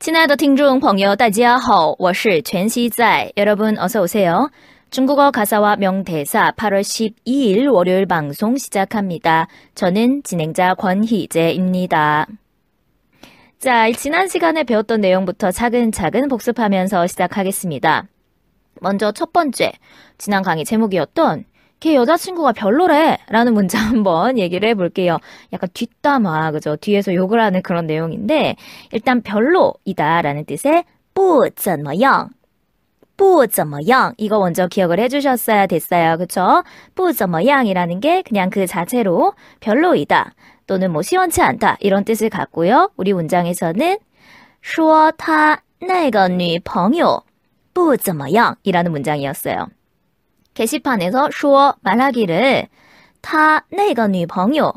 亲爱的听众朋友大家好我是全希在 여러분 어서 오세요. 중국어 가사와 명대사 8월 12일 월요일 방송 시작합니다. 저는 진행자 권희재입니다. 자, 지난 시간에 배웠던 내용부터 차근차근 복습하면서 시작하겠습니다. 먼저 첫 번째, 지난 강의 제목이었던 걔 여자친구가 별로래 라는 문장 한번 얘기를 해볼게요. 약간 뒷담화, 그죠? 뒤에서 욕을 하는 그런 내용인데 일단 별로이다 라는 뜻의 不怎么样不怎么样 이거 먼저 기억을 해주셨어야 됐어요. 그쵸? 不怎么样이라는 게 그냥 그 자체로 별로이다 또는 뭐 시원치 않다 이런 뜻을 갖고요. 우리 문장에서는 说他那个女朋友不怎么样이라는 문장이었어요. 게시판에서 说 말하기를 他那个女朋友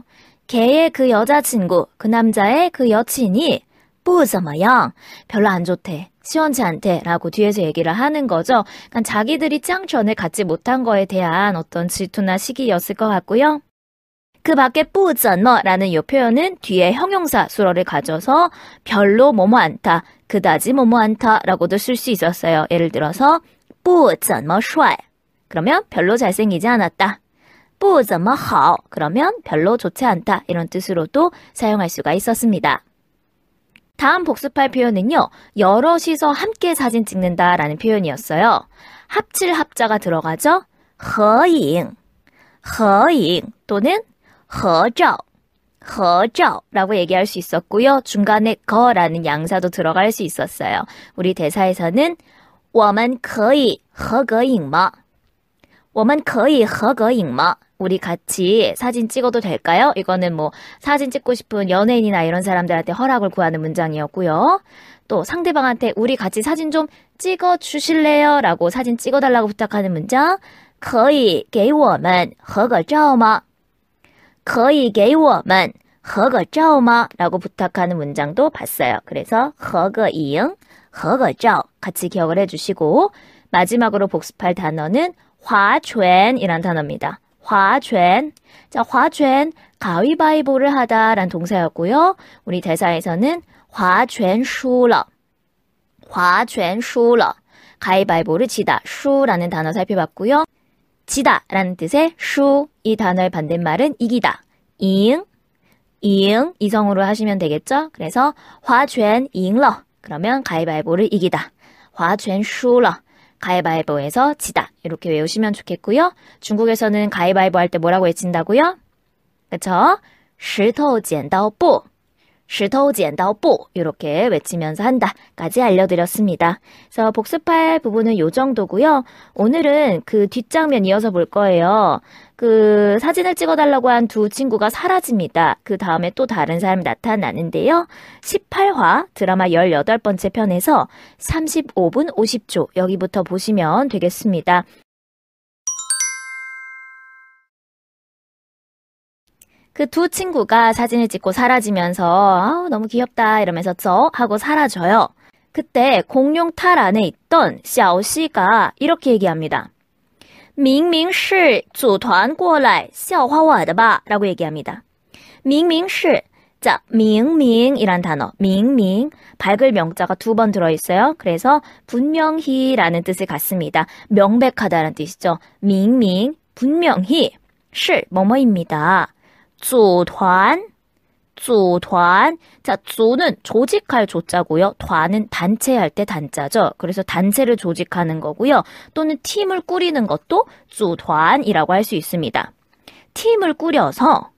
걔의 그 여자친구 그 남자의 그 여친이 不怎么样 별로 안 좋대 시원치 않대 라고 뒤에서 얘기를 하는 거죠. 그러니까 자기들이 짱전을 갖지 못한 거에 대한 어떤 질투나 시기였을 것 같고요. 그 밖에 不怎么라는 이 표현은 뒤에 형용사 수어를 가져서 별로 뭐뭐 않다 그다지 뭐뭐 않다 라고도 쓸 수 있었어요. 예를 들어서 不怎么帅 그러면 별로 잘생기지 않았다. 不怎么好 그러면 별로 좋지 않다. 이런 뜻으로도 사용할 수가 있었습니다. 다음 복습할 표현은요. 여럿이서 함께 사진 찍는다라는 표현이었어요. 합칠 합자가 들어가죠. 合影또는 合照라고 얘기할 수 있었고요. 중간에 거라는 양사도 들어갈 수 있었어요. 우리 대사에서는 我们可以合个影吗?我们可以合个影吗? 우리 같이 사진 찍어도 될까요? 이거는 뭐 사진 찍고 싶은 연예인이나 이런 사람들한테 허락을 구하는 문장이었고요. 또 상대방한테 우리 같이 사진 좀 찍어 주실래요? 라고 사진 찍어달라고 부탁하는 문장 可以给我们合个照吗?可以给我们合个照吗? 라고 부탁하는 문장도 봤어요. 그래서 合个影合个照 같이 기억을 해주시고 마지막으로 복습할 단어는 划拳이란 단어입니다. 划拳. 자, 划拳 가위바위보를 하다라는 동사였고요. 우리 대사에서는 划拳输了. 划拳输了. 가위바위보를 지다. 输라는 단어 살펴봤고요. 지다라는 뜻의 输. 이 단어의 반대말은 이기다. 赢. 이성으로 하시면 되겠죠? 그래서 划拳赢了. 그러면 가위바위보를 이기다. 划拳输了. 가위바위보에서 지다 이렇게 외우시면 좋겠고요. 중국에서는 가위바위보 할 때 뭐라고 외친다고요? 그쵸? 石头剪刀布 石头剪刀布 이렇게 외치면서 한다까지 알려드렸습니다. 그래서 복습할 부분은 이 정도고요. 오늘은 그 뒷장면 이어서 볼 거예요. 그 사진을 찍어달라고 한 두 친구가 사라집니다. 그 다음에 또 다른 사람이 나타나는데요. 18화 드라마 18번째 편에서 35분 50초 여기부터 보시면 되겠습니다. 그 두 친구가 사진을 찍고 사라지면서 너무 귀엽다 이러면서 저 하고 사라져요. 그때 공룡 탈 안에 있던 샤오씨가 이렇게 얘기합니다. 明明是组团过来笑话我的吧 라고 얘기합니다. 明明是 자, 明明이란 단어 明明 밝을 명자가 두 번 들어있어요. 그래서 분명히 라는 뜻을 갖습니다. 명백하다는 뜻이죠. 明明 분명히 是 뭐뭐입니다. 组团 자, 조는 조직할 조자고요.团은 단체 할 때 단자죠. 그래서 단체를 조직하는 거고요. 또는 팀을 꾸리는 것도 组团이라고 할 수 있습니다. 팀을 꾸려서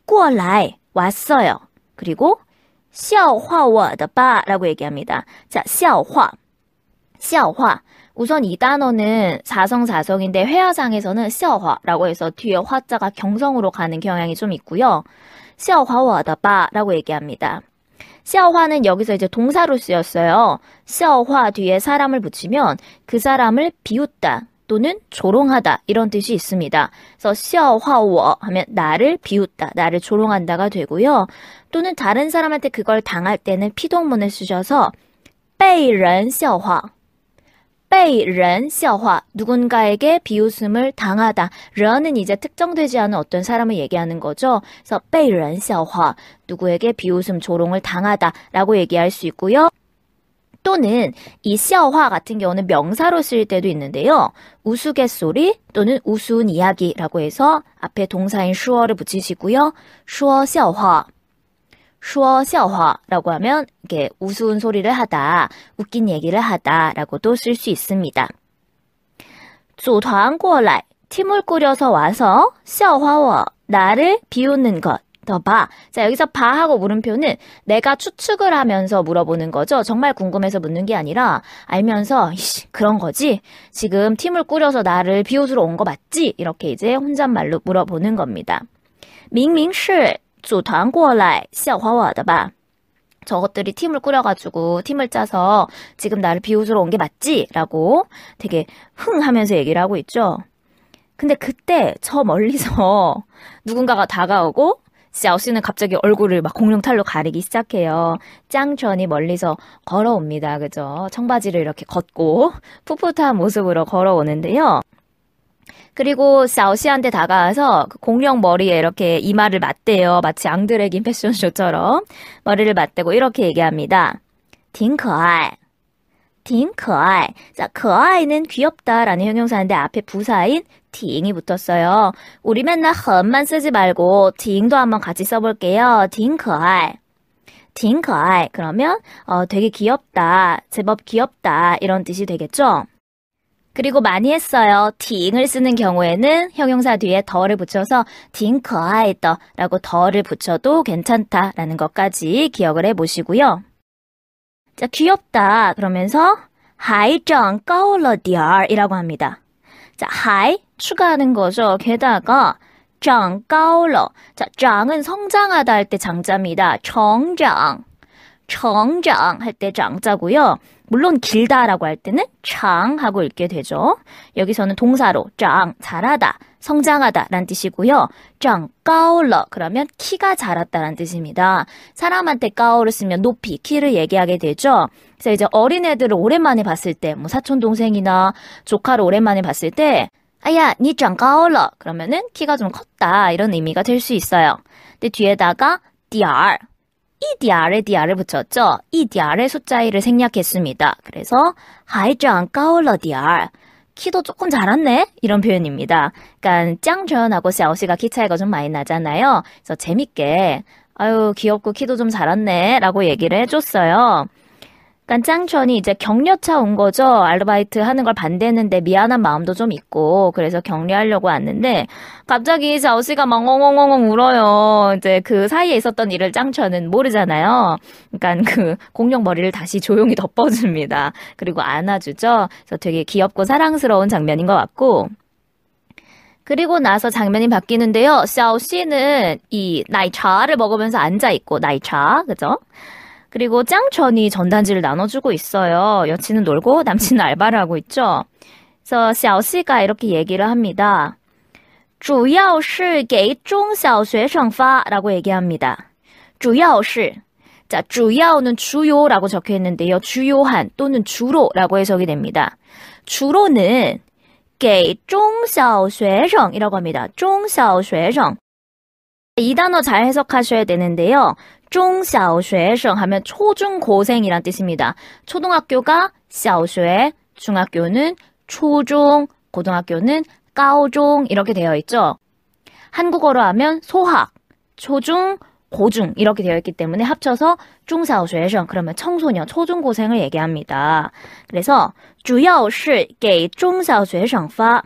过来 왔어요. 그리고 笑话我的吧 라고 얘기합니다. 자, 笑话 우선 이 단어는 사성사성인데 회화상에서는 笑话라고 해서 뒤에 화자가 경성으로 가는 경향이 좀 있고요. 笑话我的吧 라고 얘기합니다. 笑话는 여기서 이제 동사로 쓰였어요. 笑话뒤에 사람을 붙이면 그 사람을 비웃다 또는 조롱하다 이런 뜻이 있습니다. 그래서 笑话我 하면 나를 비웃다, 나를 조롱한다가 되고요. 또는 다른 사람한테 그걸 당할 때는 피동문을 쓰셔서 被人笑话 被人笑话 누군가에게 비웃음을 당하다. 人은 이제 특정되지 않은 어떤 사람을 얘기하는 거죠. 그래서 被人笑话 누구에게 비웃음, 조롱을 당하다 라고 얘기할 수 있고요. 또는 이 笑话 같은 경우는 명사로 쓰일 때도 있는데요. 우스갯소리 또는 우스운 이야기라고 해서 앞에 동사인 说를 붙이시고요. 说笑话说笑话라고 하면 이게 우스운 소리를 하다, 웃긴 얘기를 하다라고도 쓸 수 있습니다. 组团过来 팀을 꾸려서 와서 笑话我 나를 비웃는 것. 더 봐. 자, 여기서 봐하고 물음표는 내가 추측을 하면서 물어보는 거죠. 정말 궁금해서 묻는 게 아니라 알면서 그런 거지? 지금 팀을 꾸려서 나를 비웃으러 온 거 맞지? 이렇게 이제 혼잣말로 물어보는 겁니다. 明明是组团过来笑话我的吧? 저것들이 팀을 꾸려가지고 팀을 짜서 지금 나를 비웃으러 온 게 맞지? 라고 되게 흥하면서 얘기를 하고 있죠. 근데 그때 저 멀리서 누군가가 다가오고 小씨는 갑자기 얼굴을 막 공룡탈로 가리기 시작해요. 짱천이 멀리서 걸어옵니다. 그죠? 청바지를 이렇게 걷고 풋풋한 모습으로 걸어오는데요. 그리고 小씨한테 다가와서 그 공룡 머리에 이렇게 이마를 맞대요. 마치 앙드레긴 패션쇼처럼 머리를 맞대고 이렇게 얘기합니다. 挺可爱. 挺可爱. 자, 可爱는 귀엽다라는 형용사인데 앞에 부사인 挺이 붙었어요. 우리 맨날 很만 쓰지 말고 挺도 한번 같이 써볼게요. 挺可爱. 挺可爱. 그러면 되게 귀엽다, 제법 귀엽다 이런 뜻이 되겠죠? 그리고 많이 했어요. 挺을 쓰는 경우에는 형용사 뒤에 더를 붙여서 挺可爱的라고 더를 붙여도 괜찮다라는 것까지 기억을 해보시고요. 자, 귀엽다 그러면서 还长高了点儿이라고 합니다. 자, 还 추가하는 거죠. 게다가 长高了. 자, 장은 성장하다 할 때 장자입니다. 成长. 成长 할 때 장자고요. 물론 길다라고 할 때는 장 하고 읽게 되죠. 여기서는 동사로 장, 자라다, 성장하다 라는 뜻이고요. 장, 까올러 그러면 키가 자랐다라는 뜻입니다. 사람한테 까오를 쓰면 높이, 키를 얘기하게 되죠. 그래서 이제 어린애들을 오랜만에 봤을 때, 뭐 사촌동생이나 조카를 오랜만에 봤을 때 아야, 니 장 까올러 그러면은 키가 좀 컸다 이런 의미가 될 수 있어요. 근데 뒤에다가 디알 이 디알에 디알을 붙였죠. 이 디알의 숫자 1을 생략했습니다. 그래서 还长高了点儿. 키도 조금 자랐네? 이런 표현입니다. 그러니까 짱전하고 샤오씨가 키 차이가 좀 많이 나잖아요. 그래서 재밌게 아유 귀엽고 키도 좀 자랐네 라고 얘기를 해줬어요. 그러니까 짱천이 이제 격려차 온 거죠. 아르바이트 하는 걸 반대했는데 미안한 마음도 좀 있고 그래서 격려하려고 왔는데 갑자기 샤오씨가 막 엉엉엉엉 울어요. 이제 그 사이에 있었던 일을 짱천은 모르잖아요. 그러니까 그 공룡 머리를 다시 조용히 덮어줍니다. 그리고 안아주죠. 그래서 되게 귀엽고 사랑스러운 장면인 것 같고 그리고 나서 장면이 바뀌는데요. 샤오씨는 이 나이차를 먹으면서 앉아있고 나이차 그죠? 그리고 짱천이 전단지를 나눠주고 있어요. 여친은 놀고 남친은 알바를 하고 있죠. 그래서 小씨가 이렇게 얘기를 합니다. 主要是给中小学生发라고 얘기합니다. 主要是 자, 主要는 주요라고 적혀 있는데요. 주요한 또는 주로라고 해석이 됩니다. 주로는 给中小学生이라고 합니다. 中小学生 이 단어 잘 해석하셔야 되는데요. 中小学生 하면 초중고생이란 뜻입니다. 초등학교가 小学, 중학교는 초중, 고등학교는 高中 이렇게 되어 있죠. 한국어로 하면 소학, 초중, 고중 이렇게 되어 있기 때문에 합쳐서 中小学生 그러면 청소년, 초중고생을 얘기합니다. 그래서 主要是给中小学生发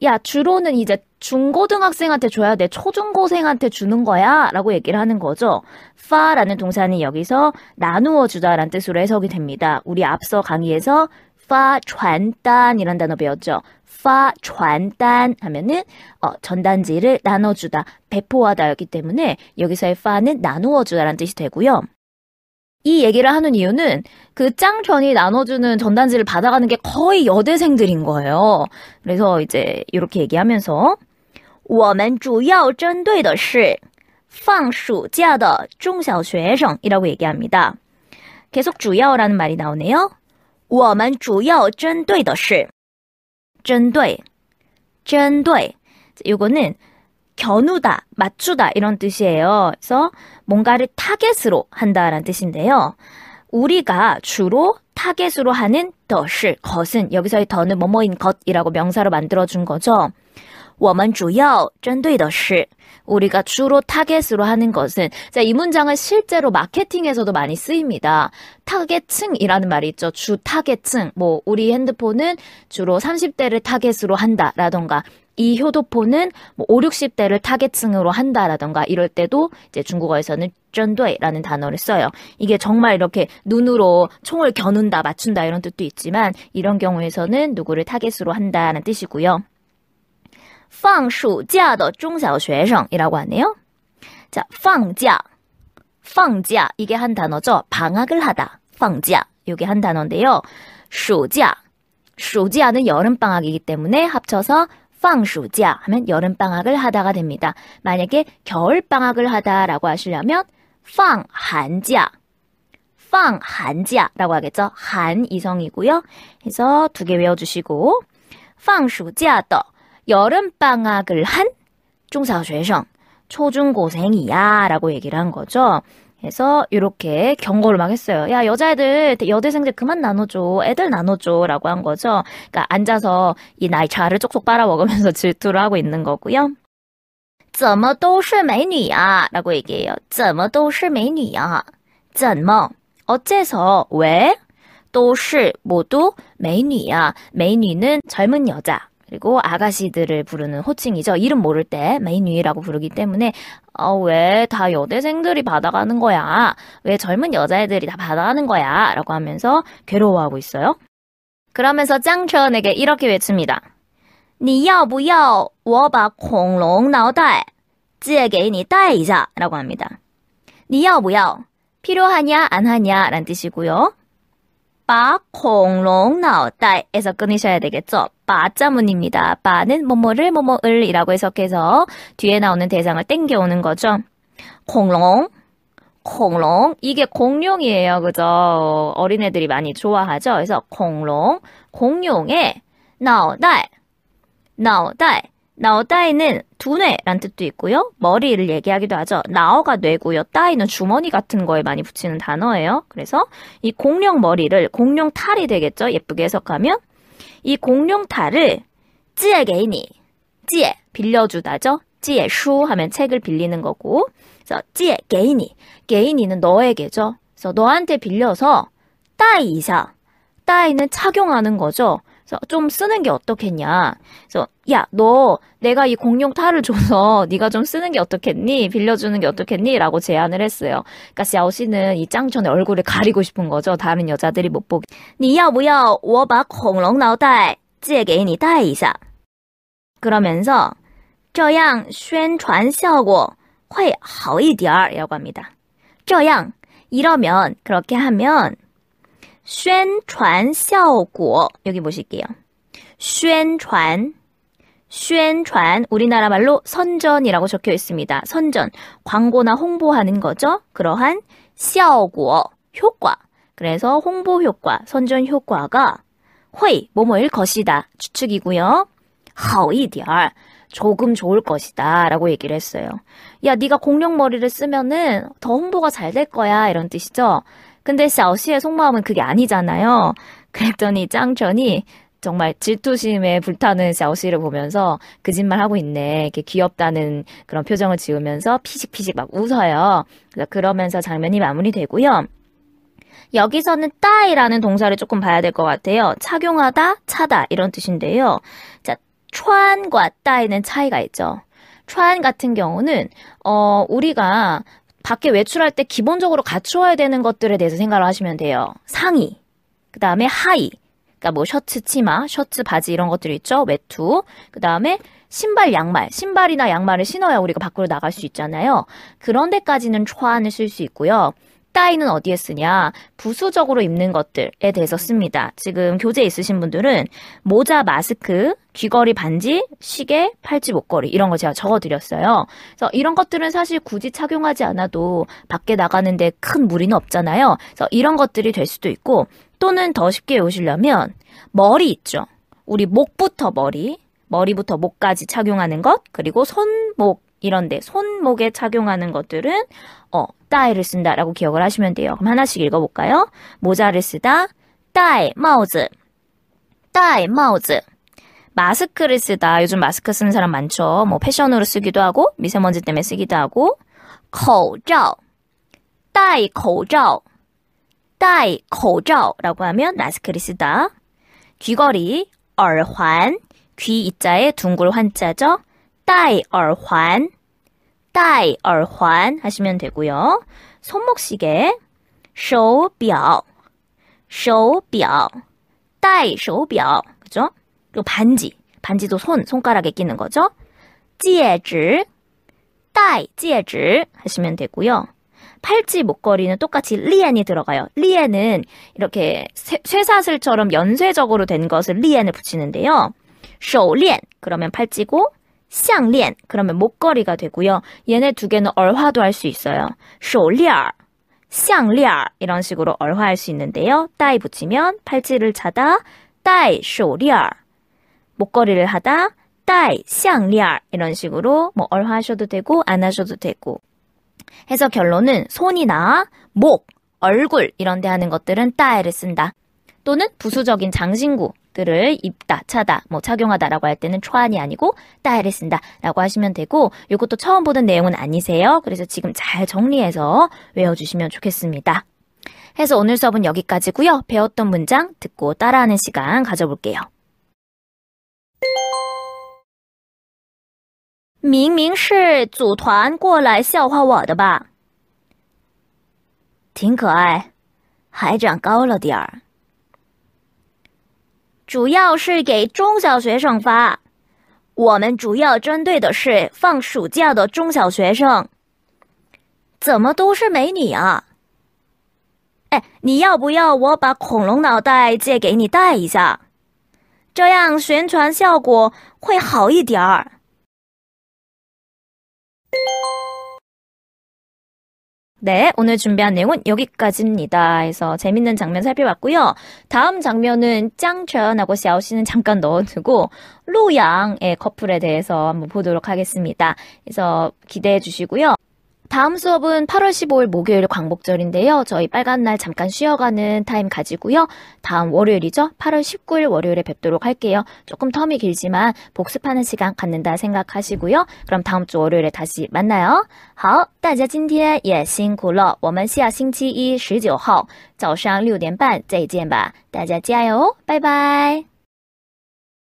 야, 주로는 이제 중고등학생한테 줘야 돼. 초중고생한테 주는 거야. 라고 얘기를 하는 거죠. 파라는 동사는 여기서 나누어 주다라는 뜻으로 해석이 됩니다. 우리 앞서 강의에서 파传单이란 단어 배웠죠. 파传单 하면은 전단지를 나눠주다, 배포하다였기 때문에 여기서의 파는 나누어 주다라는 뜻이 되고요. 이 얘기를 하는 이유는 그 짱천이 나눠주는 전단지를 받아가는 게 거의 여대생들인 거예요. 그래서 이제 이렇게 얘기하면서 我们主要针对的是放暑假的中小学生이라고 얘기합니다. 계속 主要라는 말이 나오네요. 我们主要针对的是针对 이거는 겨누다, 맞추다 이런 뜻이에요. 그래서 뭔가를 타겟으로 한다라는 뜻인데요. 우리가 주로 타겟으로 하는 的是 것은 여기서의 더는 뭐뭐인 것이라고 명사로 만들어준 거죠. 我们主要针对的是 우리가 주로 타겟으로 하는 것은 자, 이 문장은 실제로 마케팅에서도 많이 쓰입니다. 타겟층이라는 말이 있죠. 주 타겟층. 뭐 우리 핸드폰은 주로 30대를 타겟으로 한다라던가 이 효도폰은 뭐 5, 60대를 타겟층으로 한다라던가 이럴 때도 이제 중국어에서는 针对라는 단어를 써요. 이게 정말 이렇게 눈으로 총을 겨눈다, 맞춘다 이런 뜻도 있지만 이런 경우에서는 누구를 타겟으로 한다는 뜻이고요. 放暑假的中小学生이라고 하네요. 자, 放假. 放假 이게 한 단어죠. 방학을 하다. 放假 이게 한 단어인데요. 暑假. 暑假는 여름방학이기 때문에 합쳐서 放暑假 하면 여름방학을 하다가 됩니다. 만약에 겨울방학을 하다라고 하시려면 放寒假. 放寒假라고 하겠죠. 한 이성이고요. 그래서 두 개 외워주시고 放暑假的 여름방학을 한 중小学生, 초중고생이야 라고 얘기를 한 거죠. 그래서 이렇게 경고를 막 했어요. 야, 여자애들, 여대생들 그만 나눠줘. 애들 나눠줘 라고 한 거죠. 그러니까 앉아서 이 나이차를 쪽쪽 빨아먹으면서 질투를 하고 있는 거고요. 怎么都是美女呀 라고 얘기해요. 怎么都是美女呀怎么 어째서 왜 都是 모두 美女呀 美女는 젊은 여자 그리고 아가씨들을 부르는 호칭이죠. 이름 모를 때 메이뉘라고 부르기 때문에 왜 다 여대생들이 받아가는 거야? 왜 젊은 여자애들이 다 받아가는 거야? 라고 하면서 괴로워하고 있어요. 그러면서 짱천에게 이렇게 외칩니다. 你要不要我把恐龙脑袋借给你戴一下 라고 합니다. 你要不要 필요하냐 안 하냐 라는 뜻이고요. 把恐龙脑袋에서 끊으셔야 되겠죠. 빠자문입니다. 빠는 뭐뭐를 뭐뭐을 이라고 해석해서 뒤에 나오는 대상을 땡겨오는 거죠. 공룡, 공룡 이게 공룡이에요. 그죠? 어린애들이 많이 좋아하죠. 그래서 공룡, 공룡의 脑袋, 脑袋 나오다이는 두뇌란 뜻도 있고요. 머리를 얘기하기도 하죠. 나어가 뇌고요. 따이는 주머니 같은 거에 많이 붙이는 단어예요. 그래서 이 공룡 머리를 공룡 탈이 되겠죠. 예쁘게 해석하면 이 공룡 탈을 찌에 개인이 찌에 빌려주다죠. 찌에 슈 하면 책을 빌리는 거고 그래서 찌에 개인이 개인이는 너에게죠. 그래서 너한테 빌려서 따이이사 따이는 착용하는 거죠. 그래서 좀 쓰는 게 어떻겠냐. 그래서 야, 너 내가 이 공룡 탈을 줘서 네가 좀 쓰는 게 어떻겠니? 빌려주는 게 어떻겠니? 라고 제안을 했어요. 그러니까 샤오씨는 이 짱천의 얼굴을 가리고 싶은 거죠. 다른 여자들이 못 보게. 你要不要我把恐龙脑袋借给你戴一下 그러면서 这样宣传效果会好一点 이라고 합니다. 这样 이러면 그렇게 하면 宣传效果 여기 보실게요. 宣传 宣传 우리나라 말로 선전이라고 적혀 있습니다. 선전 광고나 홍보하는 거죠. 그러한 效果 효과 그래서 홍보 효과 선전 효과가 会 뭐뭐일 것이다 추측이고요. 好一点 조금 좋을 것이다 라고 얘기를 했어요. 야, 네가 공룡 머리를 쓰면은 더 홍보가 잘 될 거야 이런 뜻이죠. 근데 샤오씨의 속마음은 그게 아니잖아요. 그랬더니 짱천이 정말 질투심에 불타는 샤오씨를 보면서 거짓말하고 있네. 이렇게 귀엽다는 그런 표정을 지으면서 피식피식 막 웃어요. 그러면서 장면이 마무리되고요. 여기서는 따이라는 동사를 조금 봐야 될 것 같아요. 착용하다, 차다 이런 뜻인데요. 자, 촨과 따이는 차이가 있죠. 촨 같은 경우는 우리가 밖에 외출할 때 기본적으로 갖추어야 되는 것들에 대해서 생각을 하시면 돼요. 상의, 그 다음에 하의, 그러니까 뭐 셔츠, 치마, 셔츠, 바지 이런 것들이 있죠. 외투, 그 다음에 신발, 양말, 신발이나 양말을 신어야 우리가 밖으로 나갈 수 있잖아요. 그런 데까지는 촨을 쓸 수 있고요. 따이는 어디에 쓰냐? 부수적으로 입는 것들에 대해서 씁니다. 지금 교재에 있으신 분들은 모자, 마스크, 귀걸이, 반지, 시계, 팔찌, 목걸이 이런 거 제가 적어드렸어요. 그래서 이런 것들은 사실 굳이 착용하지 않아도 밖에 나가는데 큰 무리는 없잖아요. 그래서 이런 것들이 될 수도 있고 또는 더 쉽게 외우시려면 머리 있죠. 우리 목부터 머리부터 목까지 착용하는 것 그리고 손목 이런데 손목에 착용하는 것들은 따이를 쓴다라고 기억을 하시면 돼요. 그럼 하나씩 읽어볼까요? 모자를 쓰다, 戴帽子 戴帽子 마스크를 쓰다. 요즘 마스크 쓰는 사람 많죠. 뭐 패션으로 쓰기도 하고 미세먼지 때문에 쓰기도 하고 口罩戴口罩戴口罩라고 하면 마스크를 쓰다. 귀걸이 耳环 귀 이자에 둥글 환자죠. 戴耳环戴耳环하시면 되고요. 손목시계 手表手表戴手表그죠? 그리고 반지도 손가락에 끼는 거죠. 戒指戴戒指하시면 되고요. 팔찌 목걸이는 똑같이 리엔이 들어가요. 리엔은 이렇게 쇠사슬처럼 연쇄적으로 된 것을 리엔을 붙이는데요. 手链 그러면 팔찌고 项链 그러면 목걸이가 되고요. 얘네 두 개는 얼화도 할 수 있어요. 手链项链 이런 식으로 얼화할 수 있는데요. 따이 붙이면 팔찌를 차다 戴手链 목걸이를 하다 戴项链 이런 식으로 뭐 얼화하셔도 되고 안 하셔도 되고 해서 결론은 손이나 목, 얼굴 이런 데 하는 것들은 따이를 쓴다. 또는 부수적인 장신구들을 입다, 차다, 뭐 착용하다라고 할 때는 초안이 아니고 따이를 쓴다라고 하시면 되고 이것도 처음 보는 내용은 아니세요. 그래서 지금 잘 정리해서 외워주시면 좋겠습니다. 해서 오늘 수업은 여기까지고요. 배웠던 문장 듣고 따라하는 시간 가져볼게요. 明明是组团过来笑话我的吧挺可爱还长高了点儿主要是给中小学生发我们主要针对的是放暑假的中小学生怎么都是美女啊哎你要不要我把恐龙脑袋借给你戴一下这样宣传效果会好一点儿 네, 오늘 준비한 내용은 여기까지입니다. 해서 재밌는 장면 살펴봤고요. 다음 장면은 짱천하고 샤오씨는 잠깐 넣어두고 루양의 커플에 대해서 한번 보도록 하겠습니다. 그래서 기대해 주시고요. 다음 수업은 8월 15일 목요일 광복절인데요. 저희 빨간 날 잠깐 쉬어가는 타임 가지고요. 다음 월요일이죠. 8월 19일 월요일에 뵙도록 할게요. 조금 텀이 길지만 복습하는 시간 갖는다 생각하시고요. 그럼 다음 주 월요일에 다시 만나요. 好，大家今天也辛苦了。我们下星期一19号早上6点半再见吧。大家加油，拜拜。